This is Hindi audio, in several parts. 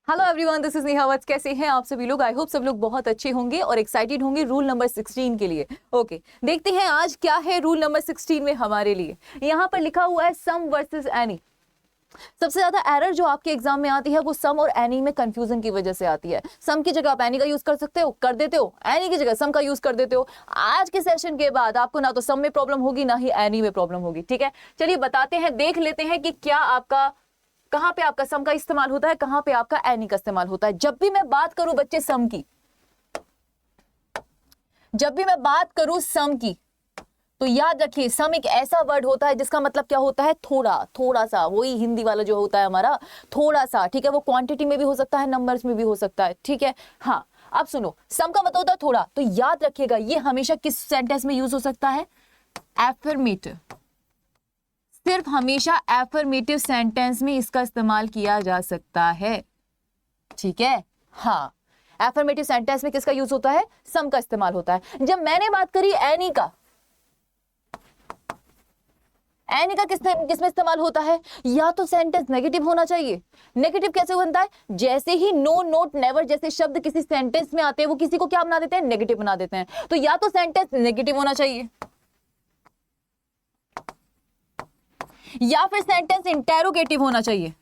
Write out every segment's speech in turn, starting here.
Hello everyone, this is Neha Vats. कैसे हैं आप सभी लोग? आई होप सब लोग बहुत अच्छे होंगे और एक्साइटेड होंगे रूल नंबर 16 के लिए। ओके, देखते हैं आज क्या है रूल नंबर 16 में हमारे लिए। यहाँ पर लिखा हुआ है सम वर्सेस एनी। सबसे ज्यादा एरर जो आपके एग्जाम में आती है वो सम और एनी में कंफ्यूजन की वजह से आती है। सम की जगह आप एनी का यूज कर सकते हो, कर देते हो, एनी की जगह सम का यूज कर देते हो। आज के सेशन के बाद आपको ना तो सम में प्रॉब्लम होगी ना ही एनी में प्रॉब्लम होगी। ठीक है, चलिए बताते हैं, देख लेते हैं कि क्या आपका कहां पे आपका सम का इस्तेमाल होता है, कहां पे आपका एनी का इस्तेमाल होता है। जब भी मैं बात करूं बच्चे सम की, जब भी मैं बात करूं सम की, तो याद रखिए सम एक ऐसा वर्ड होता है जिसका मतलब क्या होता है, थोड़ा थोड़ा सा। वही हिंदी वाला जो होता है हमारा, थोड़ा सा। ठीक है, वो क्वांटिटी में भी हो सकता है, नंबर्स में भी हो सकता है। ठीक है, हाँ। अब सुनो, सम का मतलब होता है थोड़ा, तो याद रखिएगा ये हमेशा किस सेंटेंस में यूज हो सकता है, एफर्मेटिव। सिर्फ हमेशा एफर्मेटिव सेंटेंस में इसका इस्तेमाल किया जा सकता है। ठीक है, हाँ। एफर्मेटिव सेंटेंस में किसका यूज होता है, सम का इस्तेमाल होता है। जब मैंने बात करी एनी का, एनी का किसमें इस्तेमाल होता है, या तो सेंटेंस नेगेटिव होना चाहिए। नेगेटिव कैसे बनता है, जैसे ही नो, नोट, नेवर जैसे शब्द किसी सेंटेंस में आते हैं वो किसी को क्या बना देते हैं, नेगेटिव बना देते हैं। तो या तो सेंटेंस नेगेटिव होना चाहिए या फिर सेंटेंस इंटेरोगेटिव होना चाहिए।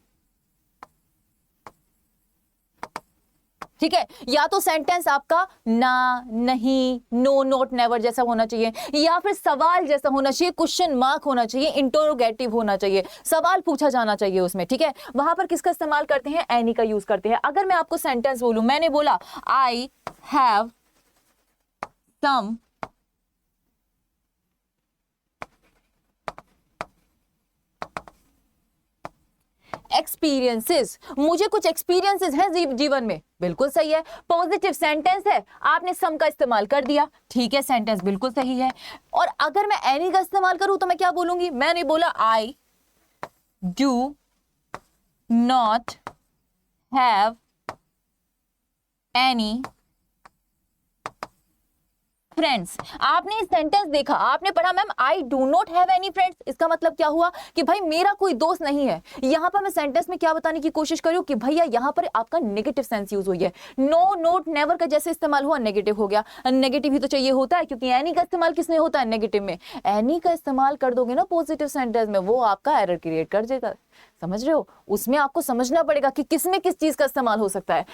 ठीक है, या तो सेंटेंस आपका ना, नहीं, नो, नोट, नेवर जैसा होना चाहिए, या फिर सवाल जैसा होना चाहिए, क्वेश्चन मार्क होना चाहिए, इंटरोगेटिव होना चाहिए, सवाल पूछा जाना चाहिए उसमें। ठीक है, वहां पर किसका इस्तेमाल करते हैं, एनी का यूज करते हैं। अगर मैं आपको सेंटेंस बोलूं, मैंने बोला आई हैव सम एक्सपीरियंसेस, मुझे कुछ एक्सपीरियंसेस हैं जीवन में, बिल्कुल सही है, पॉजिटिव सेंटेंस है, आपने सम का इस्तेमाल कर दिया, ठीक है, सेंटेंस बिल्कुल सही है। और अगर मैं एनी का इस्तेमाल करूं तो मैं क्या बोलूंगी, मैंने बोला आई do not have any friends. आपने सेंटेंस देखा, आपने पढ़ा ma'am I do not have any friends, इसका मतलब क्या हुआ कि भाई मेरा कोई दोस्त नहीं है। यहां पर मैं सेंटेंस में क्या बताने की कोशिश करूं कि भैया यहां पर आपका नेगेटिव सेंस यूज हुई है। नो, नोट, नेवर का जैसे इस्तेमाल हुआ, नेगेटिव हो गया। नेगेटिव ही तो चाहिए होता है, क्योंकि एनी का इस्तेमाल किसमें होता है, नेगेटिव में। एनी का इस्तेमाल कर दोगे ना पॉजिटिव सेंटेंस में, वो आपका एरर क्रिएट कर देगा। समझ रहे हो, उसमें आपको समझना पड़ेगा कि किसमें किस चीज का इस्तेमाल हो सकता है।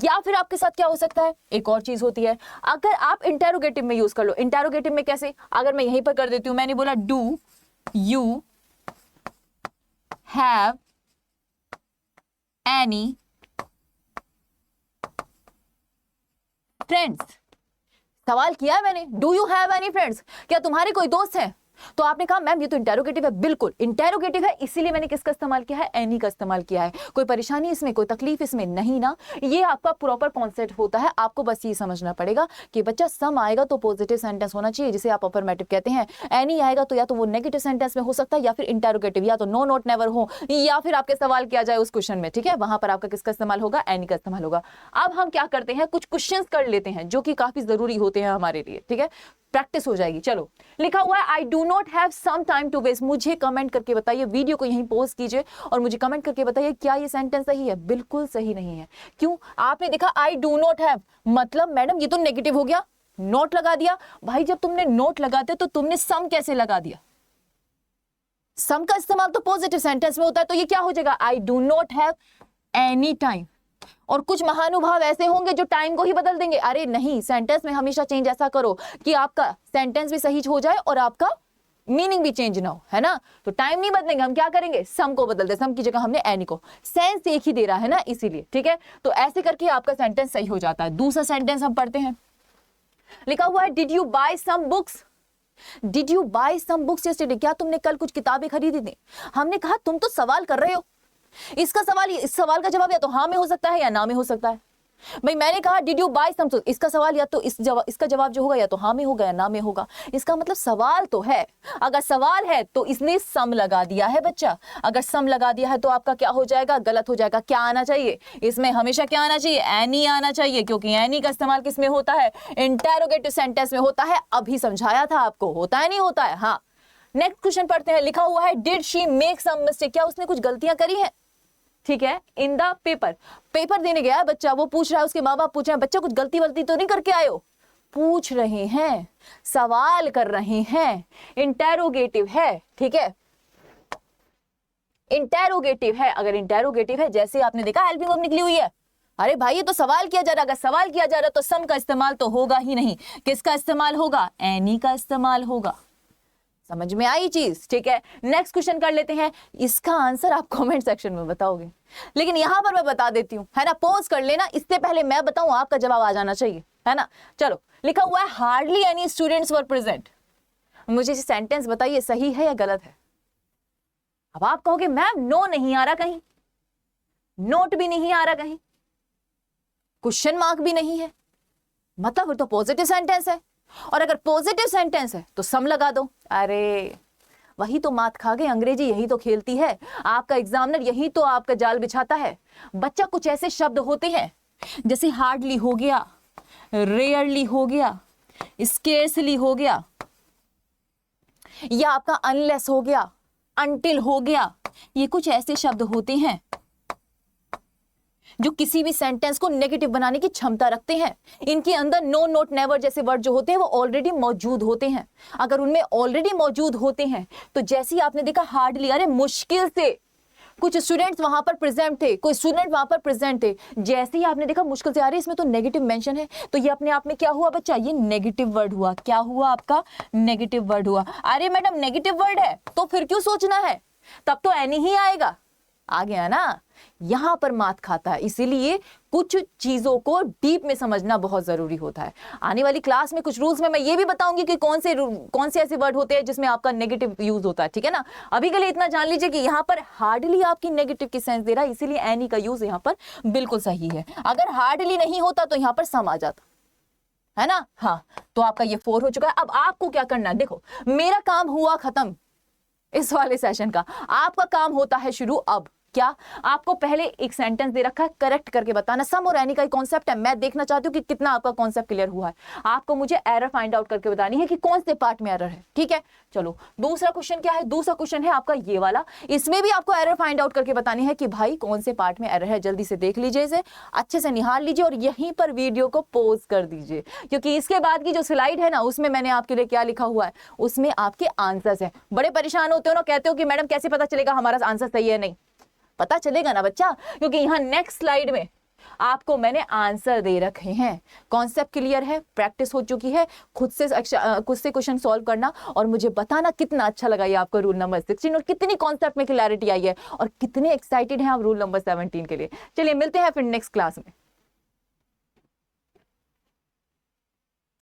या फिर आपके साथ क्या हो सकता है, एक और चीज होती है, अगर आप इंटेरोगेटिव में यूज कर लो। इंटेरोगेटिव में कैसे, अगर मैं यहीं पर कर देती हूं, मैंने बोला do you have any friends, सवाल किया है मैंने, do you have any friends, क्या तुम्हारे कोई दोस्त हैं? तो आपने कहा मैम ये तो इंटेरोगेटिव है, बिल्कुल इंटेरोगेटिव है, इसीलिए मैंने किसका इस्तेमाल किया है, एनी का इस्तेमाल किया है। कोई परेशानी इसमें, कोई तकलीफ इसमें नहीं ना। ये आपका प्रॉपर कॉन्सेप्ट होता है, आपको बस ये समझना पड़ेगा कि बच्चा सम आएगा तो पॉजिटिव सेंटेंस होना चाहिए जिसे आप अफर्मेटिव कहते हैं। एनी आएगा तो या तो वो नेगेटिव सेंटेंस में हो सकता है, या फिर इंटेरोगेटिव, या तो नो, नोट, नेवर हो, या फिर आपके सवाल किया जाए उस क्वेश्चन में। ठीक है, वहां पर आपका किसका इस्तेमाल होगा, एनी का इस्तेमाल होगा। अब हम क्या करते हैं, कुछ क्वेश्चन कर लेते हैं जो कि काफी जरूरी होते हैं हमारे लिए। ठीक है, प्रैक्टिस हो जाएगी। चलो, लिखा हुआ है I do not have some time to waste. मुझे कमेंट करके बताइए, वीडियो को यहीं पॉज कीजिए और मुझे कमेंट करके बताइए क्या ये सेंटेंस सही है। बिल्कुल सही नहीं है। क्यों? आपने देखा आई डू नॉट हैव, मतलब मैडम ये तो नेगेटिव हो गया, नोट लगा दिया। भाई जब तुमने नोट लगाते तो तुमने सम कैसे लगा दिया? सम का इस्तेमाल तो पॉजिटिव सेंटेंस में होता है, तो ये क्या हो जाएगा, आई do not have any time. और कुछ महानुभाव ऐसे होंगे जो टाइम को ही बदल देंगे। अरे नहीं, सेंटेंस में हमेशा चेंज ऐसा करो कि आपका सेंटेंस भी सही हो जाए और आपका मीनिंग भी चेंज ना हो, है ना। तो टाइम नहीं बदलेंगे, हम क्या करेंगे, सम को बदल दे, सम की जगह हमने एनी को, सेंस एक ही दे रहा है ना, इसीलिए। ठीक है, तो ऐसे करके आपका सेंटेंस सही हो जाता है। दूसरा सेंटेंस हम पढ़ते हैं, लिखा हुआ है did you buy some books. Did you buy some books yesterday, क्या तुमने कल कुछ किताबें खरीदी थी? हमने कहा तुम तो सवाल कर रहे हो, इसका सवाल, इस सवाल का जवाब या तो हाँ में हो सकता है या ना में हो सकता है। भाई मैंने कहा डिड यू बाय सम, इसका सवाल या तो इसका जवाब जो होगा या तो हाँ में होगा या ना में होगा। इसका मतलब सवाल तो है, अगर सवाल है तो इसने सम लगा दिया है बच्चा। अगर सम लगा दिया है तो आपका क्या हो जाएगा, गलत हो जाएगा। क्या आना चाहिए इसमें, हमेशा क्या आना चाहिए, एनी आना चाहिए, क्योंकि एनी का इस्तेमाल किस में होता है, इंटेरोगेटिव सेंटेंस में होता है। अभी समझाया था आपको, होता है नहीं होता है। हाँ, नेक्स्ट क्वेश्चन पढ़ते हैं, लिखा हुआ है did she make some mistake, क्या उसने कुछ गलतियां करी हैं? ठीक है, इन द पेपर, पेपर देने गया है बच्चा, वो पूछ रहा है, उसके माँ बाप पूछ रहे हैं बच्चा कुछ गलती वलती तो नहीं करके आए हो, पूछ रहे हैं, सवाल कर रहे हैं, इंटेरोगेटिव है, ठीक है, इंटेरोगेटिव है। अगर इंटेरोगेटिव है, जैसे आपने देखा हेल्पिंग वर्ब निकली हुई है, अरे भाई ये तो सवाल किया जा रहा है, अगर सवाल किया जा रहा है तो सम का इस्तेमाल तो होगा ही नहीं, किसका इस्तेमाल होगा, एनी का इस्तेमाल होगा। समझ में आई चीज, ठीक है। नेक्स्ट क्वेश्चन कर लेते हैं, इसका आंसर आप कमेंट सेक्शन में बताओगे, लेकिन यहां पर मैं बता देती हूं, है ना, पॉज कर लेना, इससे पहले मैं बताऊं आपका जवाब आ जाना चाहिए, है ना। चलो, लिखा हुआ है hardly any students were present. मुझे सेंटेंस बताइए सही है या गलत है। अब आप कहोगे मैम नो नहीं आ रहा कहीं, नोट भी नहीं आ रहा कहीं, क्वेश्चन मार्क भी नहीं है, मतलब फिर तो पॉजिटिव सेंटेंस है, और अगर पॉजिटिव सेंटेंस है तो सम लगा दो। अरे वही तो मात खा गए, अंग्रेजी यही तो खेलती है, आपका एग्जामिनर यही तो आपका जाल बिछाता है। बच्चा कुछ ऐसे शब्द होते हैं जैसे हार्डली हो गया, रेयरली हो गया, स्केर्सली हो गया, या आपका अनलेस हो गया, अनटिल हो गया, ये कुछ ऐसे शब्द होते हैं जो किसी भी सेंटेंस को नेगेटिव बनाने की क्षमता रखते हैं। इनके अंदर नो, नोट, नेवर जैसे वर्ड जो होते हैं वो ऑलरेडी मौजूद होते हैं। अगर उनमें ऑलरेडी मौजूद होते हैं तो जैसे ही आपने देखा हार्डली, अरे मुश्किल से कुछ स्टूडेंट्स वहां पर प्रेजेंट थे, कोई स्टूडेंट वहां पर प्रेजेंट थे, जैसे ही आपने देखा मुश्किल से, अरे इसमें तो नेगेटिव मेंशन है, तो ये अपने आप में क्या हुआ बच्चा, ये नेगेटिव वर्ड हुआ। क्या हुआ आपका, नेगेटिव वर्ड हुआ। अरे मैडम नेगेटिव वर्ड है तो फिर क्यों सोचना है, तब तो एनी ही आएगा, आ गया ना। यहां पर मात खाता है, इसीलिए कुछ चीजों को डीप में समझना बहुत जरूरी होता है। आने वाली क्लास में कुछ रूल्स में मैं ये भी बताऊंगी कि कौन से ऐसे वर्ड होते हैं जिसमें आपका नेगेटिव यूज होता है, ठीक है ना। अभी के लिए इतना जान लीजिए कि यहां पर हार्डली आपकी नेगेटिव की सेंस दे रहा है, इसीलिए एनी का यूज यहां पर बिल्कुल सही है। अगर हार्डली नहीं होता तो यहां पर सम आ जाता, है ना। हाँ, तो आपका ये 4 हो चुका है। अब आपको क्या करना है, देखो मेरा काम हुआ खत्म इस वाले सेशन का, आपका काम होता है शुरू। अब क्या, आपको पहले एक सेंटेंस दे रखा है, करेक्ट करके बताना। सम और एनी का कॉन्सेप्ट है, मैं देखना चाहती हूँ कि कितना आपका कॉन्सेप्ट क्लियर हुआ है। आपको मुझे एरर फाइंड आउट करके बतानी है कि कौन से पार्ट में एरर है, ठीक है। चलो दूसरा क्वेश्चन क्या है, दूसरा क्वेश्चन है आपका ये वाला, इसमें भी आपको एरर फाइंड आउट करके बतानी है कि भाई कौन से पार्ट में एरर है। जल्दी से देख लीजिए, इसे अच्छे से निहार लीजिए और यहीं पर वीडियो को पॉज कर दीजिए, क्योंकि इसके बाद की जो स्लाइड है ना, उसमें मैंने आपके लिए क्या लिखा हुआ है, उसमें आपके आंसर्स हैं। बड़े परेशान होते हो ना, कहते हो कि मैडम कैसे पता चलेगा हमारा आंसर सही है, नहीं पता चलेगा ना बच्चा, क्योंकि यहां नेक्स्ट स्लाइड में आपको मैंने आंसर दे रखे हैं। कॉन्सेप्ट क्लियर है, प्रैक्टिस हो चुकी है, खुद से क्वेश्चन सॉल्व करना और मुझे बताना कितना अच्छा लगा ये आपको रूल नंबर 16 और कितनी कॉन्सेप्ट में क्लैरिटी आई है और कितने एक्साइटेड हैं आप रूल नंबर 17 के लिए। चलिए मिलते हैं फिर नेक्स्ट क्लास में।